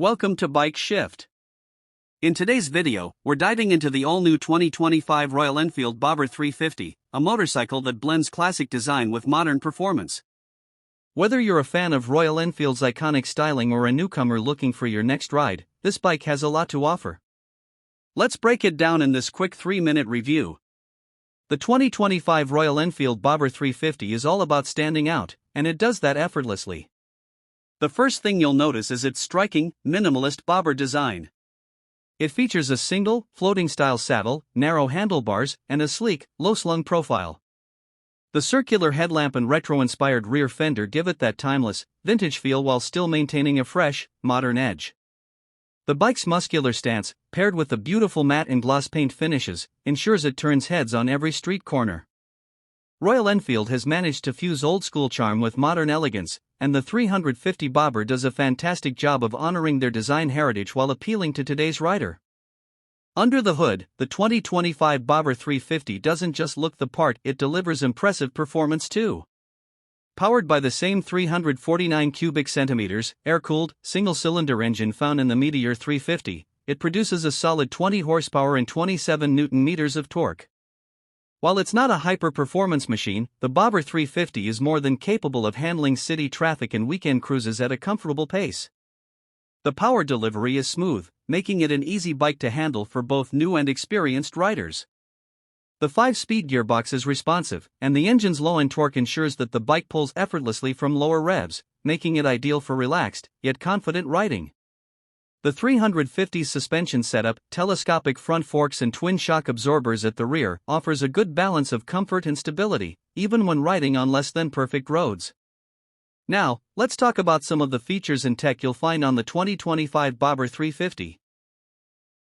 Welcome to Bike Shift. In today's video, we're diving into the all-new 2025 Royal Enfield Bobber 350, a motorcycle that blends classic design with modern performance. Whether you're a fan of Royal Enfield's iconic styling or a newcomer looking for your next ride, this bike has a lot to offer. Let's break it down in this quick 3-minute review. The 2025 Royal Enfield Bobber 350 is all about standing out, and it does that effortlessly. The first thing you'll notice is its striking, minimalist bobber design. It features a single, floating-style saddle, narrow handlebars, and a sleek, low-slung profile. The circular headlamp and retro-inspired rear fender give it that timeless, vintage feel while still maintaining a fresh, modern edge. The bike's muscular stance, paired with the beautiful matte and gloss paint finishes, ensures it turns heads on every street corner. Royal Enfield has managed to fuse old-school charm with modern elegance, and the 350 Bobber does a fantastic job of honoring their design heritage while appealing to today's rider. Under the hood, the 2025 Bobber 350 doesn't just look the part, it delivers impressive performance too. Powered by the same 349 cubic centimeters, air-cooled, single-cylinder engine found in the Meteor 350, it produces a solid 20 horsepower and 27 Nm of torque. While it's not a hyper-performance machine, the Bobber 350 is more than capable of handling city traffic and weekend cruises at a comfortable pace. The power delivery is smooth, making it an easy bike to handle for both new and experienced riders. The 5-speed gearbox is responsive, and the engine's low-end torque ensures that the bike pulls effortlessly from lower revs, making it ideal for relaxed, yet confident riding. The 350's suspension setup, telescopic front forks and twin shock absorbers at the rear, offers a good balance of comfort and stability, even when riding on less-than-perfect roads. Now, let's talk about some of the features and tech you'll find on the 2025 Bobber 350.